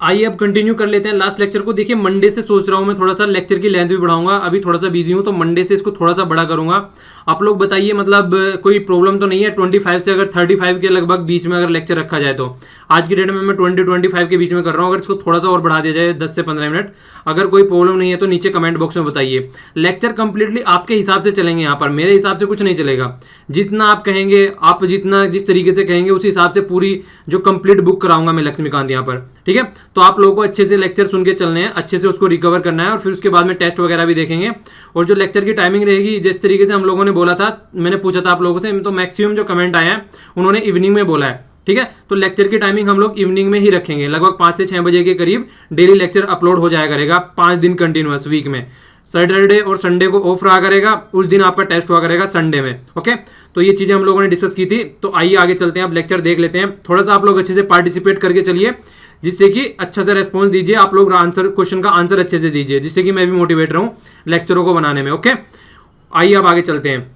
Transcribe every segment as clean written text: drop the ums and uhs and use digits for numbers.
आइए अब कंटिन्यू कर लेते हैं लास्ट लेक्चर को। देखिए मंडे से सोच रहा हूँ मैं थोड़ा सा लेक्चर की लेंथ भी बढ़ाऊंगा, अभी थोड़ा सा बिजी हूँ तो मंडे से इसको थोड़ा सा बड़ा करूंगा। आप लोग बताइए मतलब कोई प्रॉब्लम तो नहीं है? 25 से अगर 35 के लगभग बीच में अगर लेक्चर रखा जाए तो आज की डेट में मैं 20-25 के बीच में कर रहा हूँ। अगर इसको थोड़ा सा और बढ़ा दिया जाए 10 से 15 मिनट, अगर कोई प्रॉब्लम नहीं है तो नीचे कमेंट बॉक्स में बताइए। लेक्चर कंप्लीटली आपके हिसाब से चलेंगे, यहाँ पर मेरे हिसाब से कुछ नहीं चलेगा। जितना आप कहेंगे, आप जितना जिस तरीके से कहेंगे उस हिसाब से पूरी जो कंप्लीट बुक कराऊंगा मैं लक्ष्मीकांत यहाँ पर, ठीक है। तो आप लोगों को अच्छे से लेक्चर सुन के चलने हैं, अच्छे से उसको रिकवर करना है और फिर उसके बाद में टेस्ट वगैरह भी देखेंगे। और जो लेक्चर की टाइमिंग रहेगी जिस तरीके से हम लोगों ने बोला था, मैंने पूछा था आप लोगों से, तो मैक्सिमम जो कमेंट आए हैं उन्होंने इवनिंग में बोला है, ठीक है। तो लेक्चर की टाइमिंग हम लोग इवनिंग में ही रखेंगे, लगभग 5 से 6 बजे के करीब डेली लेक्चर अपलोड हो जाया करेगा 5 दिन कंटिन्यूअस वीक में। सैटरडे और संडे को ऑफ रहा करेगा, उस दिन आपका टेस्ट हुआ करेगा संडे में, ओके। तो ये चीजें हम लोगों ने डिस्कस की थी। तो आइए आगे चलते हैं, अब लेक्चर देख लेते हैं। थोड़ा सा आप लोग अच्छे से पार्टिसिपेट करके चलिए, जिससे कि अच्छा से रेस्पॉन्स दीजिए। आप लोग आंसर क्वेश्चन का आंसर अच्छे से दीजिए, जिससे कि मैं भी मोटिवेट रहूं लेक्चरों को बनाने में, ओके। आइए अब आगे चलते हैं।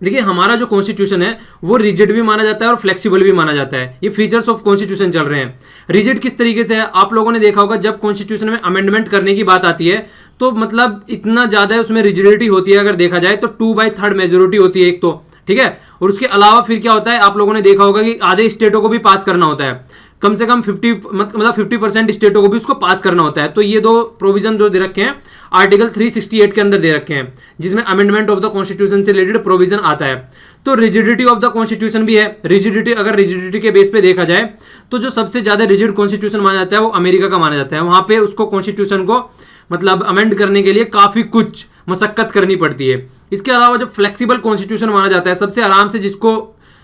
देखिए हमारा जो कॉन्स्टिट्यूशन है वो रिजिड भी माना जाता है और फ्लेक्सिबल भी माना जाता है। ये फीचर्स ऑफ कॉन्स्टिट्यूशन चल रहे हैं। रिजिड किस तरीके से है, आप लोगों ने देखा होगा जब कॉन्स्टिट्यूशन में अमेंडमेंट करने की बात आती है तो मतलब इतना ज्यादा उसमें रिजिडिटी होती है। अगर देखा जाए तो 2/3 मेजोरिटी होती है एक तो, ठीक है। और उसके अलावा फिर क्या होता है, आप लोगों ने देखा होगा कि आधे स्टेटों को भी पास करना होता है, कम से कम 50% स्टेटों को भी उसको पास करना होता है। तो ये दो प्रोविजन जो दे रखे हैं आर्टिकल 368 के अंदर दे रखे हैं, जिसमें अमेंडमेंट ऑफ द कॉन्स्टिट्यूशन से रिलेटेड प्रोविजन आता है। तो रिजिडिटी ऑफ द कॉन्स्टिट्यूशन भी है। रिजिडिटी, अगर रिजिडिटी के बेस पे देखा जाए तो जो सबसे ज्यादा रिजिड कॉन्स्टिट्यूशन माना जाता है वो अमेरिका का माना जाता है। वहां पे उसको कॉन्स्टिट्यूशन को मतलब अमेंड करने के लिए काफी कुछ मशक्कत करनी पड़ती है। इसके अलावा जो फ्लेक्सिबल कॉन्स्टिट्यूशन माना जाता है, सबसे आराम से जिसको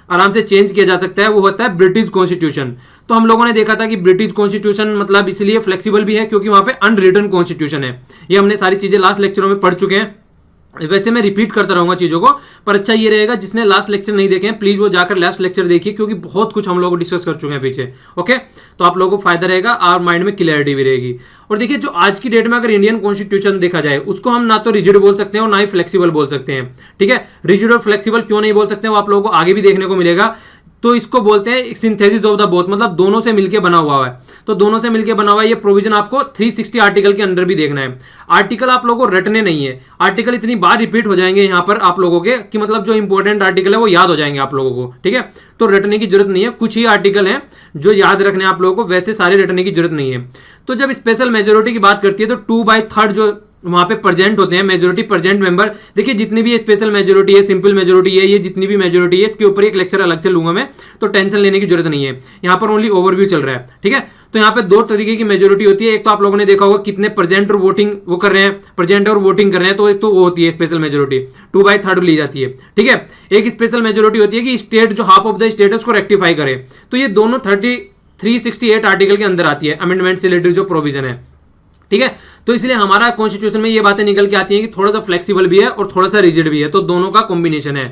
आराम से चेंज किया जा सकता है, वो होता है ब्रिटिश कॉन्स्टिट्यूशन। तो हम लोगों ने देखा था कि ब्रिटिश कॉन्स्टिट्यूशन मतलब इसलिए फ्लेक्सिबल भी है क्योंकि वहां पे अनरिटन कॉन्स्टिट्यूशन है। ये हमने सारी चीजें लास्ट लेक्चरों में पढ़ चुके हैं। वैसे मैं रिपीट करता रहूंगा चीजों को, पर अच्छा ये रहेगा जिसने लास्ट लेक्चर नहीं देखे हैं प्लीज वो जाकर लास्ट लेक्चर देखिए, क्योंकि बहुत कुछ हम लोग डिस्कस कर चुके हैं पीछे, ओके। तो आप लोगों को फायदा रहेगा और माइंड में क्लियरिटी भी रहेगी। और देखिए जो आज की डेट में अगर इंडियन कॉन्स्टिट्यूशन देखा जाए, उसको हम ना तो रिजिड बोल सकते हैं और ना ही फ्लेक्सिबल बोल सकते हैं, ठीक है। रिजिड और फ्लेक्सिबल क्यों नहीं बोल सकते हैं वो आप लोगों को आगे भी देखने को मिलेगा। तो इसको बोलते हैं सिंथेसिस ऑफ द बोथ, मतलब दोनों से मिलकर बना हुआ है। तो दोनों से मिलकर बना हुआ है, ये प्रोविजन आपको 360 आर्टिकल के अंदर भी देखना है। आर्टिकल आप लोगों को रटने नहीं है, आर्टिकल इतनी बार रिपीट हो जाएंगे यहाँ पर आप लोगों के कि मतलब जो इंपॉर्टेंट आर्टिकल है वो याद हो जाएंगे आप लोगों को, ठीक है। तो रटने की जरूरत नहीं है, कुछ ही आर्टिकल हैं जो याद रखने आप लोगों को, वैसे सारे रटने की जरूरत नहीं है। तो जब स्पेशल मेजोरिटी की बात करती है तो 2/3 जो वहां पे प्रेजेंट होते हैं मेजोरिटी प्रेजेंट मेंबर। देखिए जितनी भी स्पेशल मेजोरिटी है, सिंपल मेजोरिटी है, ये जितनी भी मेजोरिटी है इसके ऊपर एक लेक्चर अलग से लूंगा मैं, तो टेंशन लेने की जरूरत नहीं है। यहाँ पर ओनली ओवरव्यू चल रहा है, ठीक है। तो यहाँ पे दो तरीके की मेजोरिटी होती है। एक तो आप लोगों ने देखा होगा कितने प्रेजेंट और वोटिंग वो कर रहे हैं, प्रेजेंट और वोटिंग कर रहे हैं, तो एक तो वो होती है स्पेशल मेजोरिटी, 2/3 ली जाती है, ठीक है। एक स्पेशल मेजोरिटी होती है कि स्टेट जो हाफ ऑफ द स्टेट है उसको रेक्टिफाई करे। तो ये दोनों 368 आर्टिकल के अंदर आती है, अमेंडमेंट से रिलेटेड जो प्रोविजन है, ठीक है। तो इसलिए हमारा कॉन्स्टिट्यूशन में ये बातें निकल के आती हैं कि थोड़ा सा फ्लेक्सिबल भी है और थोड़ा सा रिजिड भी है, तो दोनों का कॉम्बिनेशन है।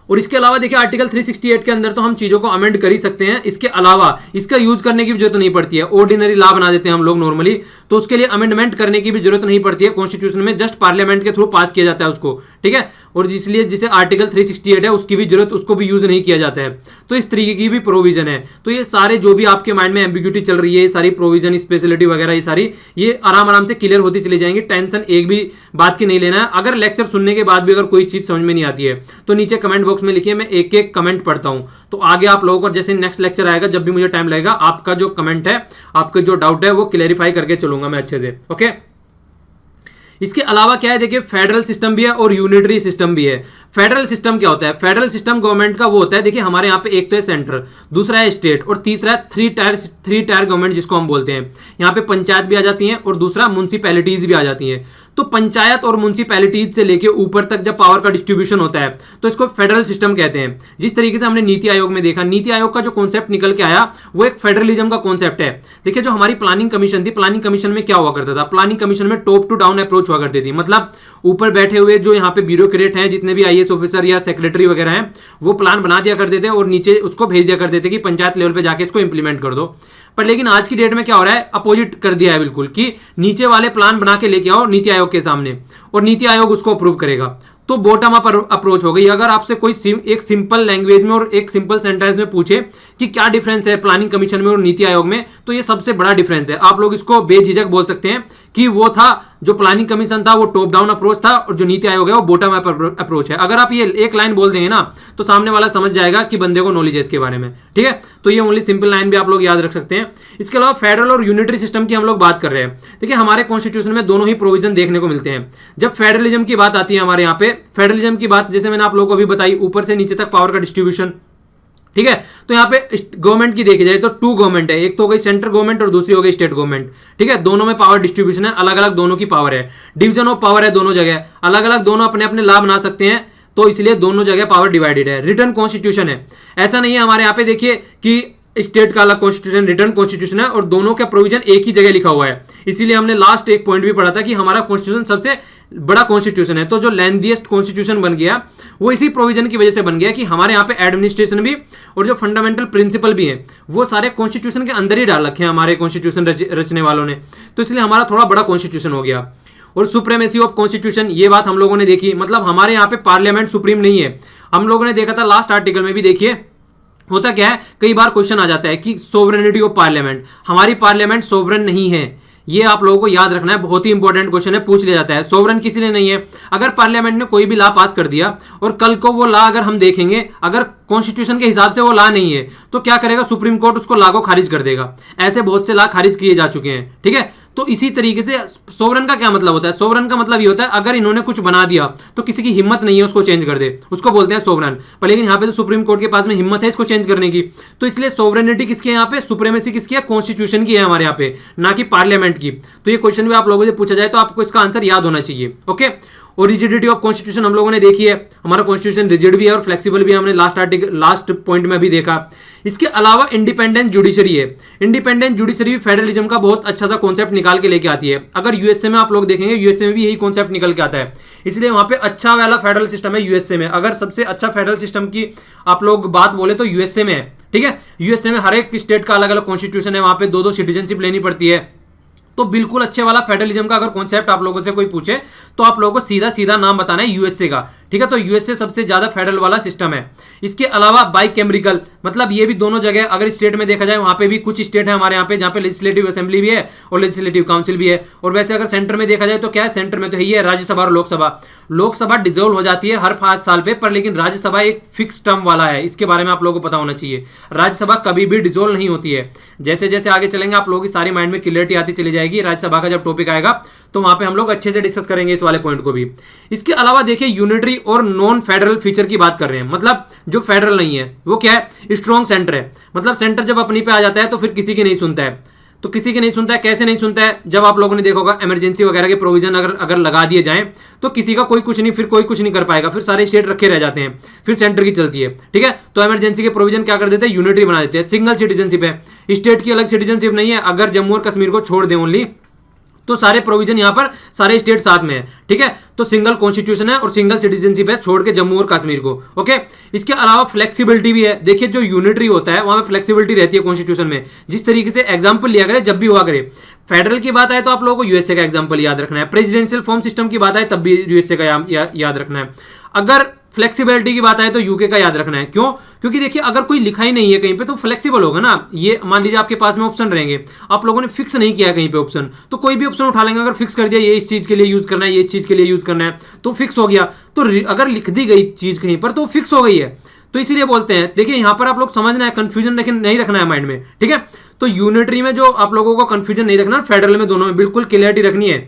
और इसके अलावा देखिए आर्टिकल 368 के अंदर तो हम चीजों को अमेंड कर ही सकते हैं। इसके अलावा इसका यूज करने की भी जरूरत नहीं पड़ती है, ऑर्डिनरी लॉ बना देते हैं हम लोग नॉर्मली, तो उसके लिए अमेंडमेंट करने की भी जरूरत नहीं पड़ती है कॉन्स्टिट्यूशन में, जस्ट पार्लियामेंट के थ्रू पास किया जाता है उसको, ठीक है। और इसलिए जिसे आर्टिकल 368 है उसकी भी जरूरत, उसको भी यूज नहीं किया जाता है। तो इस तरीके की भी प्रोविजन है। तो ये सारे जो भी आपके माइंड में एम्बिग्यूटी चल रही है, ये सारी प्रोविजन स्पेशलिटी वगैरह ये सारी ये आराम से क्लियर होती चली जाएंगी। टेंशन एक भी बात की नहीं लेना है। अगर लेक्चर सुनने के बाद भी अगर कोई चीज समझ में नहीं आती है तो नीचे कमेंट बॉक्स में लिखिए, मैं एक एक कमेंट पढ़ता हूं। तो आगे आप लोगों को जैसे नेक्स्ट लेक्चर आएगा, जब भी मुझे टाइम लगेगा, आपका जो कमेंट है, आपका जो डाउट है वो क्लेरिफाई करके चलूंगा मैं अच्छे से, ओके। इसके अलावा क्या है, देखिए फेडरल सिस्टम भी है और यूनिटरी सिस्टम भी है। फेडरल सिस्टम क्या होता है, फेडरल सिस्टम गवर्नमेंट का वो होता है, देखिए हमारे यहाँ पे एक तो है सेंटर, दूसरा है स्टेट और तीसरा है थ्री टायर गवर्नमेंट जिसको हम बोलते हैं। यहाँ पे पंचायत भी आ जाती हैं और दूसरा म्युनिसिपैलिटीज भी आ जाती हैं। तो पंचायत और म्युनिसिपैलिटीज से लेके ऊपर तक जब पावर का डिस्ट्रीब्यूशन होता है तो इसको फेडरल सिस्टम कहते हैं। जिस तरीके से हमने नीति आयोग में देखा, नीति आयोग का जो कॉन्सेप्ट निकल के आया वो एक फेडरलिज्म का कॉन्सेप्ट है। देखिए जो हमारी प्लानिंग कमीशन थी, प्लानिंग कमीशन में क्या हुआ करता था, प्लानिंग कमीशन में टॉप टू डाउन अप्रोच हुआ करती थी। मतलब ऊपर बैठे हुए जो यहाँ पे ब्यूरोक्रेट हैं, जितने भी आईएएस ऑफिसर या सेक्रेटरी वगैरह हैं, वो प्लान बना दिया करते थे और नीचे उसको भेज दिया करते थे कि पंचायत लेवल पे जाके इसको इंप्लीमेंट कर दो। पर लेकिन आज की डेट में क्या हो रहा है, अपोजिट कर दिया है बिल्कुल, कि नीचे वाले प्लान बना के लेके आओ नीति आयोग के सामने और नीति आयोग उसको अप्रूव करेगा। तो बॉटम अप अप्रोच हो गई। अगर आपसे कोई एक सिंपल लैंग्वेज में और एक सिंपल सेंटेंस में पूछे कि क्या डिफरेंस है प्लानिंग कमीशन में और नीति आयोग में, तो ये सबसे बड़ा डिफरेंस है। आप लोग इसको बेझिझक बोल सकते हैं कि वो था जो प्लानिंग कमीशन था वो टॉप डाउन अप्रोच था और जो नीति आयोग है वो बॉटम अप अप्रोच है। अगर आप ये एक लाइन बोल देंगे ना तो सामने वाला समझ जाएगा कि बंदे को नॉलेज है इसके बारे में, ठीक है। तो ये ओनली सिंपल लाइन भी आप लोग याद रख सकते हैं। इसके अलावा फेडरल और यूनिटरी सिस्टम की हम लोग बात कर रहे हैं। देखिए हमारे कॉन्स्टिट्यूशन में दोनों ही प्रोविजन देखने को मिलते हैं। जब फेडरलिज्म की बात आती है हमारे यहाँ पे, फेडरलिज्म की बात जैसे मैंने आप लोगों को अभी बताई, ऊपर से नीचे तक पावर का डिस्ट्रीब्यूशन, ठीक है। तो यहाँ पे गवर्नमेंट की देखी जाए तो टू गवर्नमेंट है, एक तो हो गई सेंट्रल गवर्नमेंट और दूसरी हो गई स्टेट गवर्नमेंट, ठीक है। दोनों में पावर डिस्ट्रीब्यूशन है, अलग अलग दोनों की पावर है, डिवीजन ऑफ पावर है दोनों जगह, अलग अलग दोनों अपने अपने लाभ बना सकते हैं, तो इसलिए दोनों जगह पावर डिवाइडेड है। रिटर्न कॉन्स्टिट्यूशन है, ऐसा नहीं है हमारे यहाँ पे देखिए कि स्टेट का अलग कॉन्स्टिट्यूशन, रिटर्न कॉन्स्टिट्यूशन है और दोनों का प्रोविजन एक ही जगह लिखा हुआ है। इसीलिए हमने लास्ट एक पॉइंट भी पढ़ा था कि हमारा कॉन्स्टिट्यूशन सबसे बड़ा कॉन्स्टिट्यूशन है। तो जो लेंथीएस्ट कॉन्स्टिट्यूशन बन गया वो इसी प्रोविजन की वजह से बन गया कि हमारे यहाँ पे एडमिनिस्ट्रेशन भी और जो फंडामेंटल प्रिंसिपल भी हैं वो सारे कॉन्स्टिट्यूशन के अंदर ही डाल रखे हैं हमारे कॉन्स्टिट्यूशन रचने वालों ने, तो इसलिए हमारा थोड़ा बड़ा कॉन्स्टिट्यूशन हो गया। और सुप्रीमेसी ऑफ कॉन्स्टिट्यूशन, ये बात हम लोगों ने देखी, मतलब हमारे यहाँ पे पार्लियामेंट सुप्रीम नहीं है। हम लोगों ने देखा था लास्ट आर्टिकल में भी, देखिए होता क्या है, कई बार क्वेश्चन आ जाता है कि सोवरेनिटी ऑफ पार्लियामेंट, हमारी पार्लियामेंट सोवरेन नहीं है। ये आप लोगों को याद रखना है, बहुत ही इंपॉर्टेंट क्वेश्चन है, पूछ लिया जाता है। सोवरेन किसी ने नहीं है। अगर पार्लियामेंट ने कोई भी लॉ पास कर दिया और कल को वो लॉ अगर हम देखेंगे अगर कॉन्स्टिट्यूशन के हिसाब से वो लॉ नहीं है तो क्या करेगा, सुप्रीम कोर्ट उसको लॉ को खारिज कर देगा। ऐसे बहुत से लॉ खारिज किए जा चुके हैं, ठीक है। तो इसी तरीके से सोवरेन का क्या मतलब होता है, सोवरेन का मतलब ये होता है अगर इन्होंने कुछ बना दिया तो किसी की हिम्मत नहीं है उसको चेंज कर दे, उसको बोलते हैं सोवरेन। पर लेकिन यहाँ पे तो सुप्रीम कोर्ट के पास में हिम्मत है इसको चेंज करने की। तो इसलिए सोवरेनिटी किसकी है यहाँ पे, सुप्रीमेसी किसकी है, कॉन्स्टिट्यूशन की है हमारे यहाँ पे, ना कि पार्लियामेंट की। तो ये क्वेश्चन भी आप लोगों से पूछा जाए तो आपको इसका आंसर याद होना चाहिए, ओके। और रिजिडिटी ऑफ कॉन्स्टिट्यूशन हम लोगों ने देखी है, हमारा कॉन्स्टिट्यूशन रिजिड भी है और फ्लेक्सिबल भी है, हमने लास्ट पॉइंट में भी देखा। इसके अलावा इंडिपेंडेंट जुडिशरी है। इंडिपेंडेंट जुडिशरी फेडरलिज्म का बहुत अच्छा सा कॉन्सेप्ट निकाल के लेके आती है। अगर यूएसए में आप लोग देखेंगे, यूएसए में भी यही कॉन्सेप्ट निकल के आता है, इसलिए वहां पे अच्छा वाला फेडरल सिस्टम है यूएसए में। अगर सबसे अच्छा फेडरल सिस्टम की आप लोग बात बोले तो यूएसए में है, ठीक है। यूएसए में हर एक स्टेट का अलग अलग कॉन्स्टिट्यूशन है, वहां पे दो सिटीजनशिप लेनी पड़ती है। तो बिल्कुल अच्छे वाला फेडरलिज्म का अगर कॉन्सेप्ट आप लोगों से कोई पूछे तो आप लोगों को सीधा सीधा नाम बताना है यूएसए का, ठीक है। तो यूएसए सबसे ज्यादा फेडरल वाला सिस्टम है। इसके अलावा बाइकैमरिकल, मतलब ये भी दोनों जगह अगर स्टेट में देखा जाए, वहां पे भी कुछ स्टेट है हमारे यहाँ पे जहाँ पे लेजिस्लेटिव असेंबली भी है और लेजिस्लेटिव काउंसिल भी है। और वैसे अगर सेंटर में देखा जाए तो क्या है, सेंटर में तो यही है राज्यसभा और लोकसभा। लोकसभा डिजोल्व हो जाती है हर 5 साल पे, पर लेकिन राज्यसभा एक फिक्स टर्म वाला है, इसके बारे में आप लोगों को पता होना चाहिए। राज्यसभा कभी भी डिजोल्व नहीं होती है। जैसे जैसे आगे चलेंगे आप लोगों की सारी माइंड में क्लियरिटी आती चली जाएगी। राज्यसभा का जब टॉपिक आएगा तो वहां पे हम लोग अच्छे से डिस्कस करेंगे इस वाले पॉइंट को भी। इसके अलावा देखिए यूनिटरी और नॉन फेडरल फीचर की बात कर रहे हैं, मतलब जो फेडरल नहीं है वो क्या है, स्ट्रॉन्ग सेंटर है। मतलब सेंटर जब अपनी पे आ जाता है तो फिर किसी की नहीं सुनता है। तो किसी की नहीं सुनता है, कैसे नहीं सुनता है, जब आप लोगों ने देखा होगा इमरजेंसी वगैरह के प्रोविजन अगर लगा दिए जाएं तो किसी का कोई कुछ नहीं, फिर कोई कुछ नहीं कर पाएगा, फिर सारे स्टेट रखे रह जाते हैं, फिर सेंटर की चलती है, ठीक है। तो इमरजेंसी के प्रोविजन क्या कर देते हैं, यूनिटरी बना देते हैं। सिंगल सिटीजनशिप है, स्टेट की अलग सिटीजनशिप नहीं है। अगर जम्मू और कश्मीर को छोड़ दें ओनली तो सारे प्रोविजन यहां पर सारे स्टेट साथ में है, ठीक है। तो सिंगल कॉन्स्टिट्यूशन है और सिंगल सिटीजनशिप है, छोड़ के जम्मू और कश्मीर को, ओके। इसके अलावा फ्लेक्सिबिलिटी भी है। देखिए जो यूनिटरी होता है वहां पे फ्लेक्सिबिलिटी रहती है कॉन्स्टिट्यूशन में। जिस तरीके से एग्जांपल लिया करे जब भी हुआ करे, फेडरल की बात आए तो आप लोगों को यूएसए का एग्जांपल याद रखना है, प्रेसिडेंशियल फॉर्म सिस्टम की बात आए तब भी यूएसए का याद रखना है। अगर फ्लेक्सिबिलिटी की बात आए तो यूके का याद रखना है। क्यों? क्योंकि देखिए अगर कोई लिखा ही नहीं है कहीं पे तो फ्लेक्सिबल होगा ना। ये मान लीजिए आपके पास में ऑप्शन रहेंगे, आप लोगों ने फिक्स नहीं किया है कहीं पे ऑप्शन, तो कोई भी ऑप्शन उठा लेंगे। अगर फिक्स कर दिया ये इस चीज के लिए यूज करना है, ये इस चीज के लिए यूज करना है, तो फिक्स हो गया। तो अगर लिख दी गई चीज कहीं पर तो फिक्स हो गई है। तो इसीलिए बोलते हैं, देखिए यहां पर आप लोग समझना है, कंफ्यूजन नहीं रखना है माइंड में, ठीक है। तो यूनिटरी में जो आप लोगों को कंफ्यूजन नहीं रखना, फेडरल में दोनों में बिल्कुल क्लियरिटी रखनी है।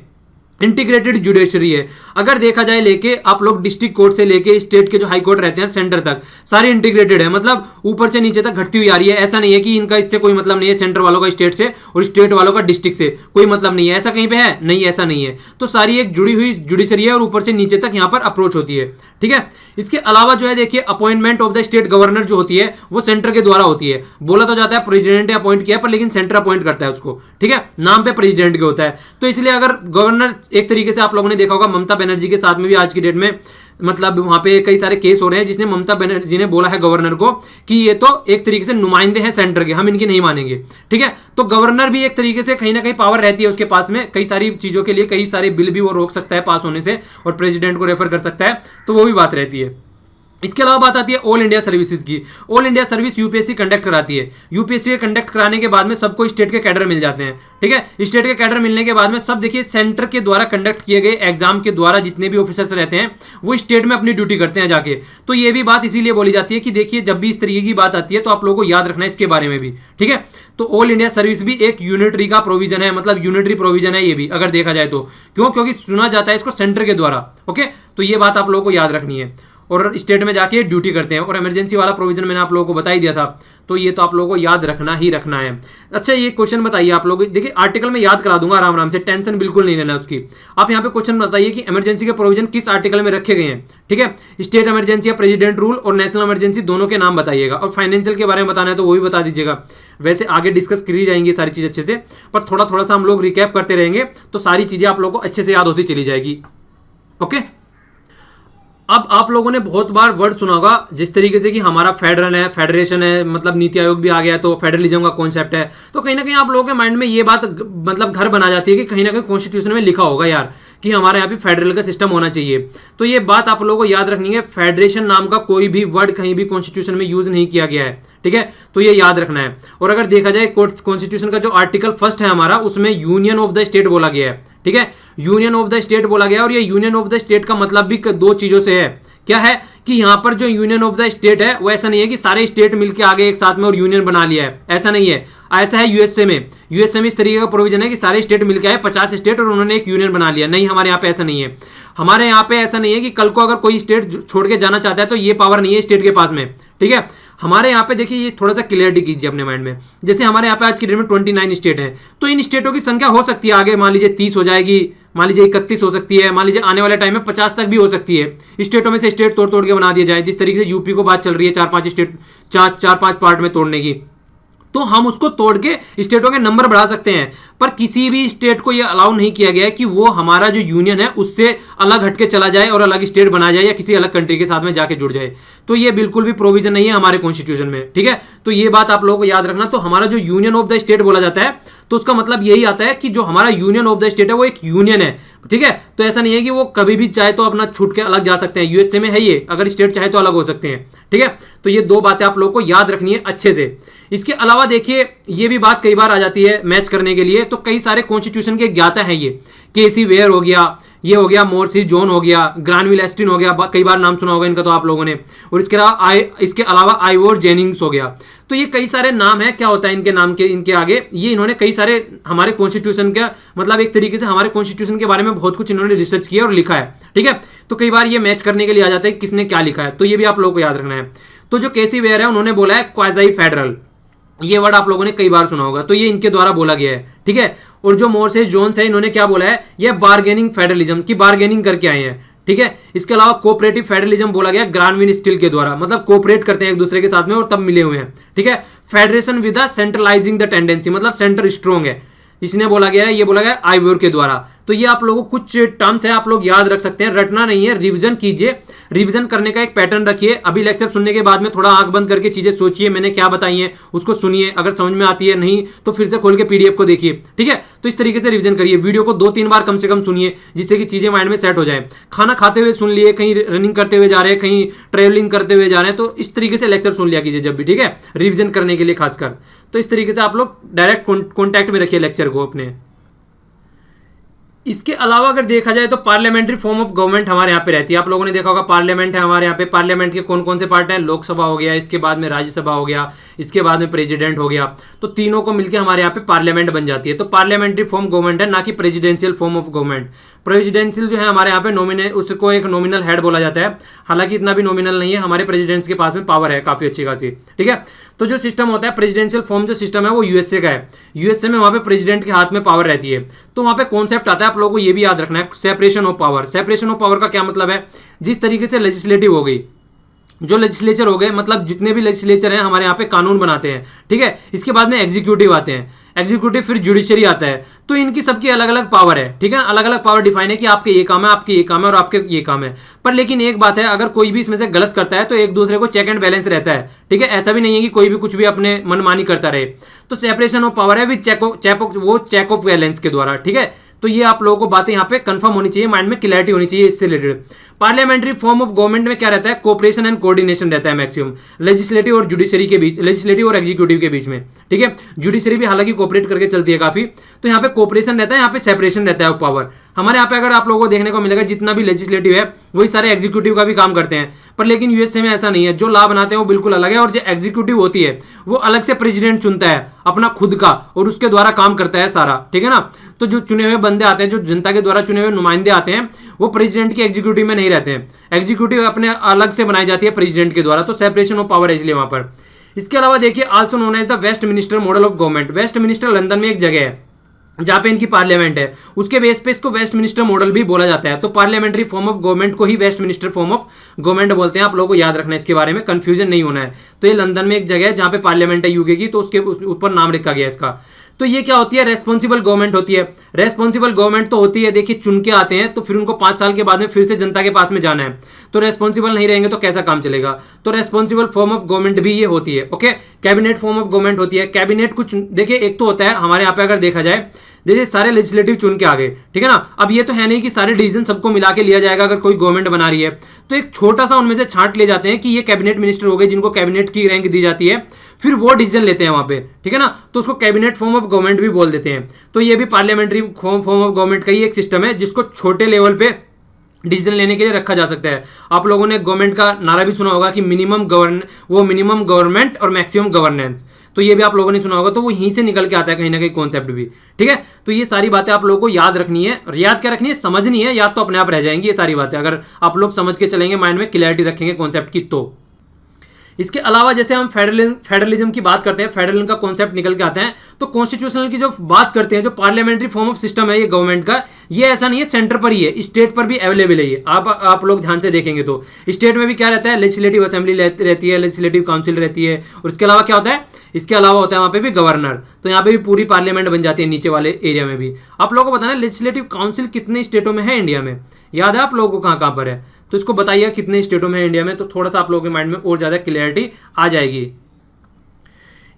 इंटीग्रेटेड जुडिशरी है। अगर देखा जाए लेके आप लोग डिस्ट्रिक्ट कोर्ट से लेके स्टेट के जो हाई कोर्ट रहते हैं सेंटर तक सारे इंटीग्रेटेड है, मतलब ऊपर से नीचे तक घटती हुई आ रही है। ऐसा नहीं है कि इनका इससे कोई मतलब नहीं है, सेंटर वालों का स्टेट से और स्टेट वालों का डिस्ट्रिक्ट से कोई मतलब नहीं है, ऐसा कहीं पे है नहीं, ऐसा नहीं है। तो सारी एक जुड़ी हुई जुडिशरी है और ऊपर से नीचे तक यहाँ पर अप्रोच होती है, ठीक है। इसके अलावा जो है देखिए appointment of the state governor जो होती है वो सेंटर के द्वारा होती है। बोला तो जाता है प्रेसिडेंट ने अपॉइंट किया, पर लेकिन सेंटर अपॉइंट करता है उसको, ठीक है। नाम पे प्रेसिडेंट के होता है। तो इसलिए अगर गवर्नर एक तरीके से आप लोगों ने देखा होगा ममता बनर्जी के साथ में भी आज की डेट में मतलब वहां पे कई सारे केस हो रहे हैं, जिसने ममता बनर्जी ने बोला है गवर्नर को कि ये तो एक तरीके से नुमाइंदे हैं सेंटर के, हम इनकी नहीं मानेंगे। ठीक है, तो गवर्नर भी एक तरीके से कहीं ना कहीं पावर रहती है उसके पास में, कई सारी चीजों के लिए कई सारे बिल भी वो रोक सकता है पास होने से और प्रेसिडेंट को रेफर कर सकता है, तो वो भी बात रहती है। इसके अलावा बात आती है ऑल इंडिया सर्विसेज की। All India service UPSC conduct कराती है। यूपीएससी के कंडक्ट कराने के बाद में सबको स्टेट के कैडर मिल जाते हैं। ठीक है, स्टेट के कैडर मिलने के बाद में सब देखिए सेंटर के द्वारा कंडक्ट किए गए एग्जाम के द्वारा जितने भी ऑफिसर्स रहते हैं वो स्टेट में अपनी ड्यूटी करते हैं जाके। तो ये भी बात इसीलिए बोली जाती है कि देखिए जब भी इस तरीके की बात आती है तो आप लोगों को याद रखना है इसके बारे में भी। ठीक है, तो ऑल इंडिया सर्विस भी एक यूनिटरी का प्रोविजन है, मतलब यूनिटरी प्रोविजन है ये भी अगर देखा जाए तो। क्यों? क्योंकि चुना जाता है इसको सेंटर के द्वारा। ओके, तो ये बात आप लोगों को याद रखनी है और स्टेट में जाके ड्यूटी करते हैं। और इमरजेंसी वाला प्रोविजन मैंने आप लोगों को बता ही दिया था, तो ये तो आप लोगों को याद रखना ही रखना है। अच्छा, ये क्वेश्चन बताइए आप लोग, देखिए आर्टिकल में याद करा दूंगा आराम आराम से, टेंशन बिल्कुल नहीं लेना उसकी। आप यहाँ पे क्वेश्चन बताइए कि इमरजेंसी के प्रोविजन किस आर्टिकल में रखे गए हैं। ठीक है, स्टेट इमरजेंसी या प्रेसिडेंट रूल और नेशनल इमरजेंसी दोनों के नाम बताइएगा, और फाइनेंशियल के बारे में बताना है तो वो भी बता दीजिएगा। वैसे आगे डिस्कस करी जाएंगी सारी चीज अच्छे से, पर थोड़ा थोड़ा सा हम लोग रिकैप करते रहेंगे तो सारी चीजें आप लोगों को अच्छे से याद होती चली जाएगी। ओके, अब आप लोगों ने बहुत बार वर्ड सुना होगा जिस तरीके से कि हमारा फेडरल है, फेडरेशन है, मतलब नीति आयोग भी आ गया तो फेडरलिज्म का कॉन्सेप्ट है। तो कहीं ना कहीं आप लोगों के माइंड में ये बात मतलब घर बना जाती है कि कहीं ना कहीं कॉन्स्टिट्यूशन में लिखा होगा यार कि हमारे यहाँ पे फेडरल का सिस्टम होना चाहिए। तो ये बात आप लोगों को याद रखनी है, फेडरेशन नाम का कोई भी वर्ड कहीं भी कॉन्स्टिट्यूशन में यूज नहीं किया गया है। ठीक है, तो ये याद रखना है। और अगर देखा जाए कॉन्स्टिट्यूशन का जो आर्टिकल 1 है हमारा, उसमें यूनियन ऑफ द स्टेट बोला गया है। ठीक है, यूनियन ऑफ द स्टेट बोला गया, और ये यूनियन ऑफ द स्टेट का मतलब भी दो चीजों से है। क्या है कि यहां पर जो यूनियन ऑफ द स्टेट है वो ऐसा नहीं है कि सारे स्टेट मिलकर आ गए एक साथ में और यूनियन बना लिया है, ऐसा नहीं है। ऐसा है यूएसए में। यूएसए में इस तरीके का प्रोविजन है कि सारे स्टेट मिलकर आए 50 स्टेट और उन्होंने एक यूनियन बना लिया। नहीं, हमारे यहाँ पे ऐसा नहीं है। हमारे यहाँ पे ऐसा नहीं है कि कल को अगर कोई स्टेट छोड़ के जाना चाहता है तो ये पावर नहीं है स्टेट के पास में। ठीक है, हमारे यहाँ पे देखिए ये थोड़ा सा क्लियरिटी कीजिए अपने माइंड में। जैसे हमारे यहाँ पे आज की डेट में 29 स्टेट है, तो इन स्टेटों की संख्या हो सकती है आगे मान लीजिए 30 हो जाएगी, मान लीजिए 31 हो सकती है, मान लीजिए आने वाले टाइम में 50 तक भी हो सकती है। स्टेटों में से स्टेट तोड़ तोड़ के बना दिया जाए, जिस तरीके से यूपी को बात चल रही है 4-5 स्टेट 4-5 पार्ट में तोड़ने की, तो हम उसको तोड़ के स्टेटों के नंबर बढ़ा सकते हैं। पर किसी भी स्टेट को यह अलाउ नहीं किया गया है कि वो हमारा जो यूनियन है उससे अलग हटके चला जाए और अलग स्टेट बना जाए या किसी अलग कंट्री के साथ में जाके जुड़ जाए। तो ये बिल्कुल भी प्रोविजन नहीं है हमारे कॉन्स्टिट्यूशन में। ठीक है, तो ये बात आप लोगों को याद रखना। तो हमारा जो यूनियन ऑफ द स्टेट बोला जाता है तो उसका मतलब यही आता है कि जो हमारा यूनियन ऑफ द स्टेट है वो एक यूनियन है। ठीक है, तो ऐसा नहीं है कि वो कभी भी चाहे तो अपना छूट के अलग जा सकते हैं। यूएसए में है ये, अगर स्टेट चाहे तो अलग हो सकते हैं। ठीक है, तो ये दो बातें आप लोगों को याद रखनी है अच्छे से। इसके अलावा देखिए ये भी बात कई बार आ जाती है मैच करने के लिए, तो कई सारे कॉन्स्टिट्यूशन के ज्ञाता हैं ये। केसी वेयर हो गया, ये हो गया मोर्सी जॉन हो गया, ग्रानविल एस्टिन हो गया, कई बार नाम सुना होगा इनका तो आप लोगों ने। और इसके अलावा आइवोर जेनिंग्स हो गया। तो ये कई सारे नाम है। क्या होता है इनके नाम के इनके आगे, ये इन्होंने कई सारे हमारे कॉन्स्टिट्यूशन का मतलब एक तरीके से हमारे कॉन्स्टिट्यूशन के बारे में बहुत कुछ इन्होंने रिसर्च किया और लिखा है। ठीक है, तो कई बार ये मैच करने के लिए आ जाता है किसने क्या लिखा है, तो ये भी आप लोगों को याद रखना है। तो जो केसी वेयर है उन्होंने बोला है क्वाज़ी फेडरल, ये वर्ड आप लोगों ने कई बार सुना होगा, तो ये इनके द्वारा बोला गया है। ठीक है, और जो मोर्से जोन्स है इन्होंने क्या बोला है, ये बार्गेनिंग फेडरलिज्म की बार्गेनिंग करके आए हैं। ठीक है, इसके अलावा कोऑपरेटिव फेडरलिज्म बोला गया ग्रानविल स्टील के द्वारा, मतलब कोऑपरेट करते हैं एक दूसरे के साथ में और तब मिले हुए हैं। ठीक है, federation with centralising the tendency, मतलब सेंटर स्ट्रॉन्ग है, इसने बोला गया है, ये बोला गया आइवोर के द्वारा। तो ये आप लोगों को कुछ टर्म्स है आप लोग याद रख सकते हैं, रटना नहीं है, रिवीजन कीजिए। रिवीजन करने का एक पैटर्न रखिए। अभी लेक्चर सुनने के बाद में थोड़ा आंख बंद करके चीजें सोचिए मैंने क्या बताई है, उसको सुनिए, अगर समझ में आती है नहीं तो फिर से खोल के पीडीएफ को देखिए। ठीक है, तो इस तरीके से रिवीजन करिए। वीडियो को 2-3 बार कम से कम सुनिए जिससे कि चीजें माइंड में सेट हो जाए। खाना खाते हुए सुन लिए, कहीं रनिंग करते हुए जा रहे हैं, कहीं ट्रेवलिंग करते हुए जा रहे हैं, तो इस तरीके से लेक्चर सुन लिया कीजिए जब भी। ठीक है, रिवीजन करने के लिए खासकर, तो इस तरीके से आप लोग डायरेक्ट कॉन्टैक्ट में रखिए लेक्चर को अपने। इसके अलावा अगर देखा जाए तो पार्लियामेंट्री फॉर्म ऑफ गवर्नमेंट हमारे यहाँ पे रहती है। आप लोगों ने देखा होगा पार्लियामेंट है हमारे यहाँ पे। पार्लियामेंट के कौन कौन से पार्ट हैं, लोकसभा हो गया, इसके बाद में राज्यसभा हो गया, इसके बाद में प्रेसिडेंट हो गया, तो तीनों को मिलकर हमारे यहाँ पे पार्लियामेंट बन जाती है। तो पार्लियामेंट्री फॉर्म गवर्नमेंट है, ना कि presidential form of government. Presidential जो है हमारे यहाँ पे नॉमिनल, उसको एक नॉमिनल हेड बोला जाता है, हालांकि इतना भी नॉमिनल नहीं है, हमारे प्रेसिडेंट्स के पास में पावर है काफी अच्छी खासी। ठीक है, तो जो सिस्टम होता है प्रेसिडेंशियल फॉर्म जो सिस्टम है वो यूएसए का है। यूएसए में वहां पे प्रेसिडेंट के हाथ में पावर रहती है। तो वहां पे कॉन्सेप्ट आता है, आप लोगों को ये भी याद रखना है, separation of power. Separation of power का क्या मतलब है, जिस तरीके से लेजिस्लेटिव हो गई, जो लेजिस्लेचर हो गए, मतलब जितने भी लेजिस्लेचर हैं हमारे यहाँ पे कानून बनाते हैं, ठीक है। इसके बाद में एग्जीक्यूटिव आते हैं, एग्जीक्यूटिव, फिर जुडिशरी आता है। तो इनकी सबकी अलग अलग पावर है, ठीक है, अलग अलग पावर डिफाइन है कि आपके ये काम है, आपके ये काम है और आपके ये काम है। पर लेकिन एक बात है, अगर कोई भी इसमें से गलत करता है तो एक दूसरे को चेक एंड बैलेंस रहता है, ठीक है। ऐसा भी नहीं है कि कोई भी कुछ भी अपने मनमानी करता रहे। तो सेपरेशन ऑफ पावर है विद चेक ऑफ बैलेंस के द्वारा, ठीक है। तो ये आप लोगों को बातें यहाँ पे कंफर्म होनी चाहिए, माइंड में क्लैरिटी होनी चाहिए इससे related. Parliamentary form of government में क्या रहता है, कोऑपरेशन एंड कोऑर्डिनेशन रहता है मैक्सिमम, लेजिस्लेटिव और जुडिशरी के बीच, लेजिस्लेटिव और एग्जीक्यूटिव के बीच में, ठीक है। जुडिशरी भी हालांकि कोऑपरेट करके चलती है काफी, तो यहाँ पे कोऑपरेशन रहता है, यहाँ पे सेपरेशन रहता है पावर। हमारे यहाँ पे अगर आप लोगों को देखने को मिलेगा जितना भी लेजिस्लेटिव है वही सारे एग्जीक्यूटिव का भी काम करते हैं, पर लेकिन यूएसए में ऐसा नहीं है। जो लॉ बनाते हैं वो बिल्कुल अलग है, और जो एग्जीक्यूटिव होती है वो अलग से प्रेसिडेंट चुनता है अपना खुद का, और उसके द्वारा काम करता है सारा, ठीक है ना। तो जो चुने हुए बंदे आते हैं, जो जनता के द्वारा चुने हुए नुमाइंदे आते हैं, वो प्रेसिडेंट के एग्जीक्यूटिव में नहीं रहते हैं, एग्जीक्यूटिव अपने अलग से बनाई जाती है प्रेसिडेंट के द्वारा। तो सेपरेशन ऑफ पावर है इसलिए वहां पर। इसके अलावा देखिए, also known as the Westminster model of government. Westminster London में एक जगह है जहां पे इनकी पार्लियामेंट है, उसके बेस पे इसको वेस्ट मिनिस्टर मॉडल भी बोला जाता है। तो पार्लियामेंट्री फॉर्म ऑफ गवर्नमेंट को ही Westminster form of government बोलते हैं। आप लोगों को याद रखना है इसके बारे में, कंफ्यूजन नहीं होना है। तो ये लंदन में एक जगह है जहां पे पार्लियामेंट है यूके की, तो उसके ऊपर नाम रखा गया इसका। तो ये क्या होती है, रेस्पॉन्सिबल गवर्नमेंट होती है। रेस्पॉन्सिबल गवर्नमेंट तो होती है, देखिए चुन के आते हैं तो फिर उनको 5 साल के बाद में फिर से जनता के पास में जाना है। तो रेस्पॉन्सिबल नहीं रहेंगे तो कैसा काम चलेगा। तो रेस्पॉन्सिबल फॉर्म ऑफ गवर्नमेंट भी ये होती है, okay. Cabinet form of government होती है। कैबिनेट कुछ देखिए, एक तो होता है हमारे यहाँ पे अगर देखा जाए, जैसे सारे लेजिस्लेटिव चुन के आ गए, ठीक है ना। अब ये तो है नहीं कि सारे डिसीजन सबको मिला के लिया जाएगा अगर कोई गवर्नमेंट बना रही है, तो एक छोटा सा उनमें से छांट ले जाते हैं कि ये कैबिनेट मिनिस्टर हो गए जिनको कैबिनेट की रैंक दी जाती है, फिर वो डिसीजन लेते हैं वहां पे, ठीक है ना। तो उसको कैबिनेट फॉर्म ऑफ गवर्नमेंट भी बोल देते हैं। तो ये भी पार्लियामेंट्री फॉर्म ऑफ गवर्नमेंट का ही एक सिस्टम है जिसको छोटे लेवल पे डिसीजन लेने के लिए रखा जा सकता है। आप लोगों ने गवर्नमेंट का नारा भी सुना होगा कि मिनिमम गवर्नमेंट और मैक्सिमम गवर्नेंस। तो ये भी आप लोगों ने सुना होगा, तो वो यहीं से निकल के आता है कहीं ना कहीं कॉन्सेप्ट भी, ठीक है। तो ये सारी बातें आप लोगों को याद रखनी है, याद क्या रखनी है, समझनी है, याद तो अपने आप रह जाएंगी ये सारी बातें अगर आप लोग समझ के चलेंगे, माइंड में क्लैरिटी रखेंगे कॉन्सेप्ट की। तो इसके अलावा जैसे हम फेडरलिज्म की बात करते हैं, फेडरलिज्म का कॉन्सेप्ट निकल के आता है, तो कॉन्स्टिट्यूशनल की जो बात करते हैं, जो पार्लियामेंट्री फॉर्म ऑफ सिस्टम है ये गवर्नमेंट का, ये ऐसा नहीं है सेंटर पर ही है, स्टेट पर भी अवेलेबल है ये। आप लोग ध्यान से देखेंगे तो स्टेट में भी क्या रहता है, लेजिस्लेटिव असेंबली रहती है, लेजिस्लेटिव काउंसिल रहती है, और इसके अलावा क्या होता है, इसके अलावा होता है वहां पे भी गवर्नर। तो यहाँ पे भी पूरी पार्लियामेंट बन जाती है नीचे वाले एरिया में भी। आप लोगों को बताना लेजिस्लेटिव काउंसिल कितने स्टेटों में है इंडिया में, याद है आप लोगों को कहाँ कहाँ पर है, तो इसको बताइए कितने स्टेटों में है इंडिया में, तो थोड़ा सा आप लोगों के माइंड में और ज्यादा क्लियरिटी आ जाएगी।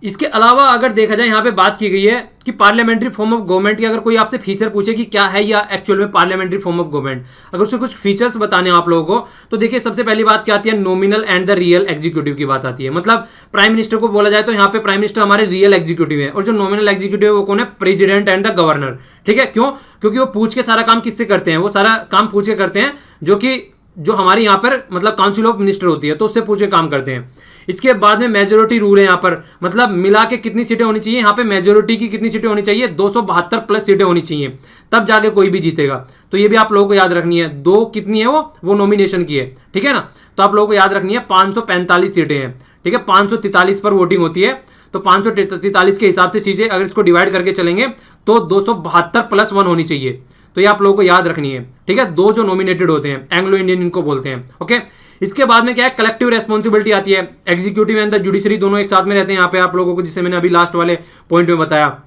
इसके अलावा अगर देखा जाए, यहाँ पे बात की गई है कि पार्लियामेंट्री फॉर्म ऑफ गवर्नमेंट की अगर कोई आपसे फीचर पूछे कि क्या है या एक्चुअल में पार्लियामेंट्री फॉर्म ऑफ गवर्नमेंट, अगर उसके कुछ फीचर्स बताने आप लोगों को, तो देखिए सबसे पहली बात क्या आती है, nominal and the real executive की बात आती है। मतलब प्राइम मिनिस्टर को बोला जाए तो यहाँ पे प्राइम मिनिस्टर हमारे रियल एग्जीक्यूटिव है, और जो नॉमिनल एग्जीक्यूटिव है वो कौन है, प्रेसिडेंट एंड द गवर्नर, ठीक है। क्यों, क्योंकि वो पूछ के सारा काम किससे करते हैं, वो सारा काम पूछ के करते हैं, जो हमारे यहाँ पर मतलब काउंसिल ऑफ मिनिस्टर होती है, तो उससे पूछ के काम करते हैं। इसके बाद में मेजोरिटी रूल है यहाँ पर, मतलब मिला के कितनी सीटें होनी चाहिए, यहाँ पे मेजोरिटी की कितनी सीटें होनी चाहिए, 272 प्लस सीटें होनी चाहिए, तब जाके कोई भी जीतेगा। तो ये भी आप लोगों को याद रखनी है। दो कितनी है, वो नॉमिनेशन की है, ठीक है ना। तो आप लोगों को याद रखनी है 545 सीटें हैं, ठीक है। 543 पर वोटिंग होती है, तो 543 के हिसाब से चीजें अगर इसको डिवाइड करके चलेंगे तो 272 प्लस 1 होनी चाहिए। तो ये आप लोगों को याद रखनी है, ठीक है। दो जो नॉमिनेटेड होते हैं, एंग्लो इंडियन इनको बोलते हैं, ओके। इसके बाद में क्या है, कलेक्टिव रेस्पॉन्सिबिलिटी आती है। एग्जीक्यूटिव एंड द जुडिशरी दोनों एक साथ में रहते हैं यहाँ पे आप लोगों को, जिसे मैंने अभी लास्ट वाले पॉइंट में बताया।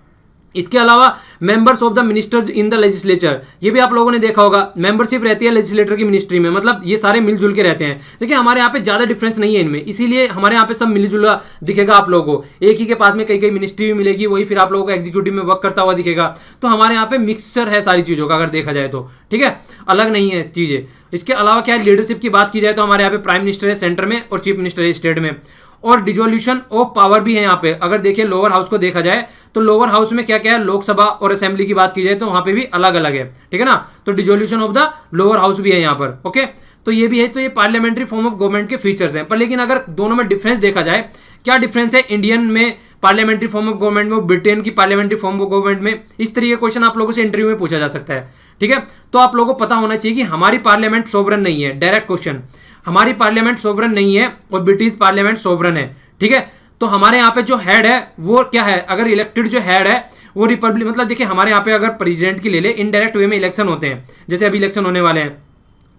इसके अलावा members of the minister in the legislature, ये भी आप लोगों ने देखा होगा, मेंबरशिप रहती है लेजिस्लेटर की मिनिस्ट्री में, मतलब ये सारे मिलजुल के रहते हैं। देखिए हमारे यहाँ पे ज्यादा डिफरेंस नहीं है इनमें, इसीलिए हमारे यहाँ पे सब मिलजुला दिखेगा आप लोगों को। एक ही के पास में कई कई मिनिस्ट्री भी मिलेगी, वही फिर आप लोगों को एग्जीक्यूटिव में वर्क करता हुआ दिखेगा। तो हमारे यहाँ पे मिक्सचर है सारी चीजों का अगर देखा जाए तो, ठीक है, अलग नहीं है चीजें। इसके अलावा क्या है, लीडरशिप की बात की जाए तो हमारे यहाँ पे प्राइम मिनिस्टर है सेंटर में और चीफ मिनिस्टर है स्टेट में, और डिजोल्यूशन ऑफ पावर भी है यहाँ पे। अगर देखिए लोअर हाउस को देखा जाए तो लोअर हाउस में क्या क्या है, लोकसभा और असेंबली की बात की जाए तो वहां पे भी अलग अलग है, ठीक है ना। तो dissolution of the lower house भी है यहाँ पर, ओके। तो ये भी है, तो ये पार्लियामेंट्री फॉर्म ऑफ गवर्नमेंट के फीचर्स हैं। पर लेकिन अगर दोनों में डिफरेंस देखा जाए, क्या डिफरेंस है इंडियन में पार्लियामेंट्री फॉर्म ऑफ गवर्नमेंट में, ब्रिटेन की पार्लियामेंट्री फॉर्म ऑफ गवर्नमेंट में, इस तरीके क्वेश्चन आप लोगों से इंटरव्यू में पूछा जा सकता है, ठीक है। तो आप लोगों को पता होना चाहिए कि हमारी पार्लियामेंट सोवरन नहीं है, डायरेक्ट क्वेश्चन, हमारी पार्लियामेंट सोवरन नहीं है और ब्रिटिश पार्लियामेंट सोवरन है, ठीक है। तो हमारे यहाँ पे जो हेड है वो क्या है, अगर इलेक्टेड जो हेड है वो रिपब्लिक, मतलब देखिए हमारे यहाँ पे अगर प्रेसिडेंट की ले ले, इनडायरेक्ट वे में इलेक्शन होते हैं, जैसे अभी इलेक्शन होने वाले हैं,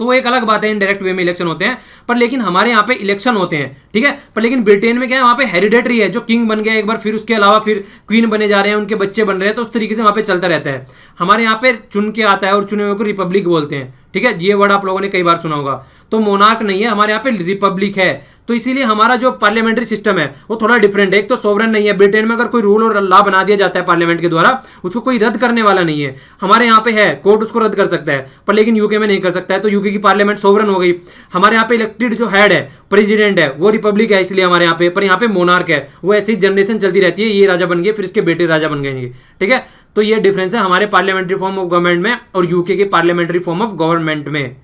तो वो एक अलग बात है, इनडायरेक्ट वे में इलेक्शन होते हैं, पर लेकिन हमारे यहाँ पे इलेक्शन होते हैं, ठीक है। पर लेकिन ब्रिटेन में क्या है, वहाँ पे हेरिडेटरी है, जो किंग बन गया एक बार, फिर उसके अलावा फिर क्वीन बने जा रहे हैं, उनके बच्चे बन रहे हैं, तो उस तरीके से वहाँ पे चलता रहता है। हमारे यहाँ पे चुन के आता है और चुने हुए को रिपब्लिक बोलते हैं, ठीक है। ये वर्ड आप लोगों ने कई बार सुना होगा। तो मोनार्क नहीं है, हमारे यहाँ पे रिपब्लिक है। तो इसीलिए हमारा जो पार्लियामेंट्री सिस्टम है वो थोड़ा डिफरेंट है। एक तो सोवरेन नहीं है, ब्रिटेन में अगर कोई रूल और लॉ बना दिया जाता है पार्लियामेंट के द्वारा, उसको कोई रद्द करने वाला नहीं है। हमारे यहाँ पे है, कोर्ट उसको रद्द कर सकता है, पर लेकिन यूके में नहीं कर सकता है। तो यूके की पार्लियामेंट सोवरेन हो गई। हमारे यहाँ पे इलेक्टेड जो हेड है, प्रेसिडेंट है, वो रिपब्लिक है इसलिए हमारे यहाँ पे, पर यहाँ पे मोनार्क है, वो ऐसी जनरेशन चलती रहती है, ये राजा बन गए फिर इसके बेटे राजा बन गए, ठीक है। तो ये डिफरेंस है हमारे पार्लियामेंट्री फॉर्म ऑफ गवर्नमेंट में और यूके के पार्लियामेंट्री फॉर्म ऑफ गवर्नमेंट में।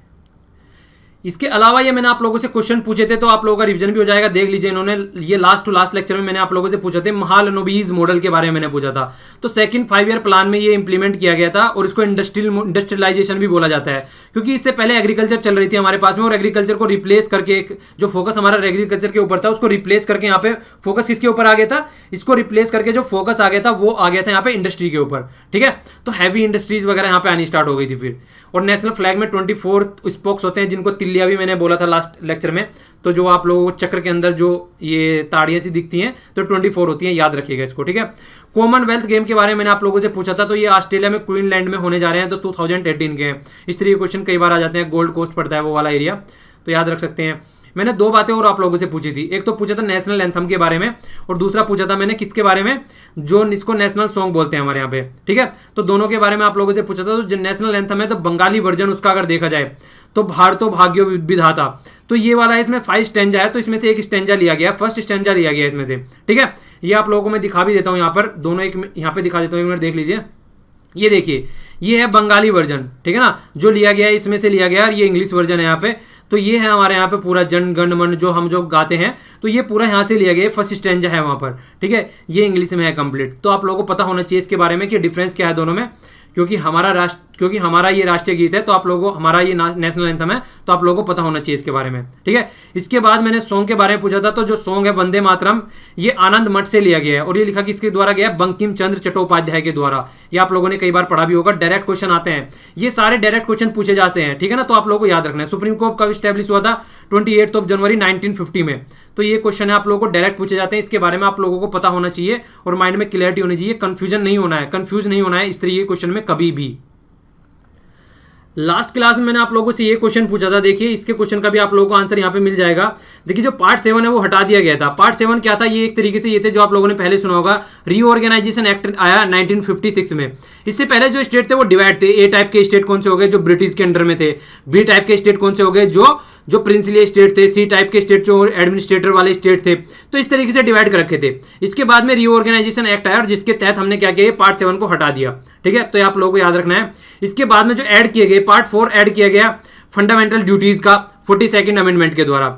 इसके अलावा ये मैंने आप लोगों से क्वेश्चन पूछे थे, तो आप लोगों का रिवीजन भी हो जाएगा, देख लीजिए। इन्होंने ये लास्ट टू लास्ट लेक्चर में मैंने आप लोगों से पूछा थे, महालनोबिस मॉडल के बारे में मैंने पूछा था। तो सेकंड 5 ईयर प्लान में ये इंप्लीमेंट किया गया था और इसको इंडस्ट्रियलाइजेशन भी बोला जाता है, क्योंकि इससे पहले एग्रीकल्चर चल रही थी हमारे पास में, और एग्रीकल्चर को रिप्लेस करके एक जो फोकस हमारा एग्रीकल्चर के ऊपर था उसको रिप्लेस करके यहाँ पे फोकस किसके ऊपर आ गया था, इसको रिप्लेस करके जो फोकस आ गया था वो आ गया था यहाँ पे इंडस्ट्री के ऊपर, ठीक है। तो हैवी इंडस्ट्रीज वगैरह यहाँ पे आनी स्टार्ट हो गई थी फिर। और नेशनल फ्लैग में 24 स्पोक्स होते हैं, जिनको तिल्लिया भी मैंने बोला था लास्ट लेक्चर में। तो जो आप लोगों को चक्र के अंदर जो ये ताड़ियां सी दिखती हैं, तो 24 होती हैं, याद रखिएगा इसको, ठीक है। कॉमनवेल्थ गेम के बारे में मैंने आप लोगों से पूछा था, तो ये ऑस्ट्रेलिया में क्वीनलैंड में होने जा रहे हैं, तो 2018 के हैं। इस तरीके के क्वेश्चन कई बार आ जाते हैं, गोल्ड कोस्ट पड़ता है वो वाला एरिया, तो याद रख सकते हैं। मैंने 2 बातें और आप लोगों से पूछी थी, एक तो पूछा था नेशनल एंथम के बारे में, और दूसरा पूछा था मैंने किसके बारे में, जो इसको नेशनल सॉन्ग बोलते हैं हमारे यहाँ पे, ठीक है। तो दोनों के बारे में आप लोगों से पूछा था। तो जो नेशनल एंथम है, तो बंगाली वर्जन उसका अगर देखा जाए तो भारतो भाग्यो विधाता, तो ये वाला है, इसमें 5 स्टेंजा है, तो इसमें से एक स्टेंजा लिया गया, फर्स्ट स्टेंजा लिया गया इसमें से, ठीक है। ये आप लोगों को मैं दिखा भी देता हूँ यहाँ पर, दोनों एक यहाँ पे दिखा देता हूँ, एक मिनट देख लीजिए। ये देखिए, ये है बंगाली वर्जन, ठीक है ना, जो लिया गया है इसमें से लिया गया, और ये इंग्लिश वर्जन है यहाँ पे। तो ये है हमारे यहाँ पे पूरा जन गण मन जो हम जो गाते हैं, तो ये पूरा यहाँ से लिया गया, फर्स्ट स्टेंजा है वहाँ पर, ठीक है। ये इंग्लिश में है कंप्लीट। तो आप लोगों को पता होना चाहिए इसके बारे में कि डिफरेंस क्या है दोनों में, क्योंकि हमारा ये राष्ट्रीय गीत है, तो आप लोगों को, हमारा ये नेशनल एंथम है, तो आप लोगों को पता होना चाहिए इसके बारे में, ठीक है। इसके बाद मैंने सॉन्ग के बारे में पूछा था, तो जो सॉन्ग है वंदे मातरम, ये आनंद मठ से लिया गया है, और ये लिखा किसके द्वारा गया है, बंकिम चंद्र चट्टोपाध्याय के द्वारा। ये आप लोगों ने कई बार पढ़ा भी होगा, डायरेक्ट क्वेश्चन आते हैं, ये सारे डायरेक्ट क्वेश्चन पूछे जाते हैं, ठीक है ना। तो आप लोगों को याद रखना है। सुप्रीम कोर्ट कब स्टैब्लिश हुआ था, 28 जनवरी 1950 में। तो ये क्वेश्चन है आप लोगों को डायरेक्ट पूछे जाते हैं, इसके बारे में आप लोगों को पता होना चाहिए और माइंड में क्लियरिटी होनी चाहिए, कंफ्यूज नहीं होना है इस तरीके के क्वेश्चन में कभी भी। लास्ट क्लास में मैंने आप लोगों से ये क्वेश्चन पूछा था, देखिए इसके क्वेश्चन का भी आप लोगों को आंसर यहाँ पे मिल जाएगा। देखिए जो पार्ट 7 है वो हटा दिया गया था। पार्ट 7 क्या था, ये एक तरीके से ये थे जो आप लोगों ने पहले सुना होगा, रीऑर्गेनाइजेशन एक्ट आया 1956 में। इससे पहले जो स्टेट थे वो डिवाइड थे। ए टाइप के स्टेट कौन से हो गए, जो ब्रिटिश के अंडर में थे। बी टाइप के स्टेट कौन से हो गए, जो प्रिंसली स्टेट थे। सी टाइप के स्टेट जो एडमिनिस्ट्रेटर वाले स्टेट थे। तो इस तरीके से डिवाइड कर रखे थे। इसके बाद में रीऑर्गेनाइजेशन एक्ट आया और जिसके तहत हमने क्या किया, पार्ट 7 को हटा दिया, ठीक है। तो ये आप लोगों को याद रखना है। इसके बाद में जो ऐड किए गए, पार्ट 4 ऐड किया गया फंडामेंटल ड्यूटीज का 42nd अमेंडमेंट के द्वारा।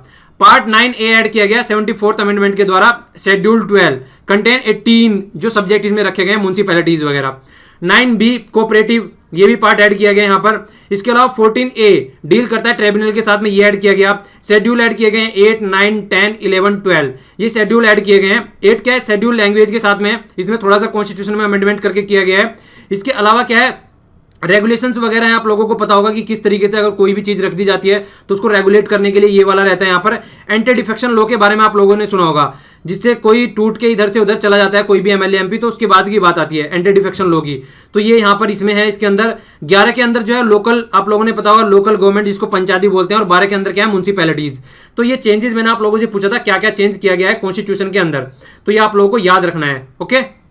पार्ट 9A ऐड किया गया 74th अमेंडमेंट के द्वारा। शेड्यूल 12 कंटेन 18 जो सब्जेक्ट इसमें रखे गए, म्युनिसिपैलिटीज वगैरह। 9B कोऑपरेटिव, ये भी पार्ट ऐड किया गया यहाँ पर। इसके अलावा 14A डील करता है ट्रिब्यूनल के साथ में, ये ऐड किया गया। शेड्यूल ऐड किए गए 8, 9, 10, 11, 12 ये शेड्यूल ऐड किए गए हैं। 8 क्या है, शेड्यूल लैंग्वेज के साथ में, इसमें थोड़ा सा कॉन्स्टिट्यूशन में अमेंडमेंट करके किया गया है। इसके अलावा क्या है, रेगुलेशंस वगैरह हैं, आप लोगों को पता होगा कि किस तरीके से अगर कोई भी चीज रख दी जाती है तो उसको रेगुलेट करने के लिए ये वाला रहता है। यहाँ पर एंटी डिफेक्शन लॉ के बारे में आप लोगों ने सुना होगा, जिससे कोई टूट के इधर से उधर चला जाता है कोई भी एमएलए एमपी, तो उसके बाद की बात आती है एंटी डिफेक्शन लॉ की। तो ये यहाँ पर इसमें है। इसके अंदर 11 के अंदर जो है लोकल, आप लोगों ने पता होगा लोकल गवर्नमेंट जिसको पंचायती बोलते हैं, और 12 के अंदर क्या है, म्युनिसिपैलिटीज। तो ये चेंजेस मैंने आप लोगों से पूछा था क्या क्या चेंज किया गया है कॉन्स्टिट्यूशन के अंदर, तो ये आप लोगों को याद रखना है। ओके,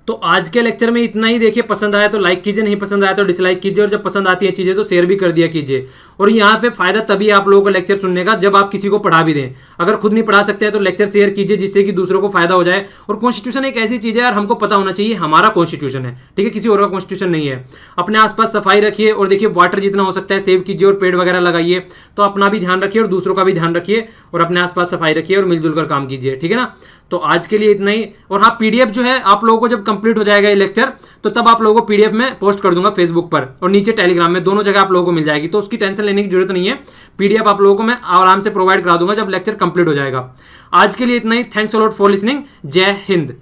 तो आज के लेक्चर में इतना ही। देखिए पसंद आया तो लाइक कीजिए, नहीं पसंद आया तो डिसलाइक कीजिए, और जब पसंद आती है चीजें तो शेयर भी कर दिया कीजिए। और यहाँ पे फायदा तभी आप लोगों को लेक्चर सुनने का जब आप किसी को पढ़ा भी दें। अगर खुद नहीं पढ़ा सकते हैं तो लेक्चर शेयर कीजिए, जिससे कि दूसरों को फायदा हो जाए। और कॉन्स्टिट्यूशन एक ऐसी चीज है यार, हमको पता होना चाहिए हमारा कॉन्स्टिट्यूशन है, ठीक है, किसी और का कॉन्स्टिट्यूशन नहीं है। अपने आसपास सफाई रखिए, और देखिए वाटर जितना हो सकता है सेव कीजिए, और पेड़ वगैरह लगाइए। तो अपना भी ध्यान रखिए और दूसरों का भी ध्यान रखिए, और अपने आसपास सफाई रखिए और मिलजुल कर काम कीजिए, ठीक है ना। तो आज के लिए इतना ही। और हाँ, पीडीएफ जो है आप लोगों को जब कंप्लीट हो जाएगा ये लेक्चर, तो तब आप लोगों को पीडीएफ में पोस्ट कर दूंगा फेसबुक पर और नीचे टेलीग्राम में, दोनों जगह आप लोगों को मिल जाएगी। तो उसकी टेंशन लेने की जरूरत नहीं है, पीडीएफ आप लोगों को मैं आराम से प्रोवाइड करा दूंगा जब लेक्चर कंप्लीट हो जाएगा। आज के लिए इतना ही। Thanks a lot for listening. Jai Hind.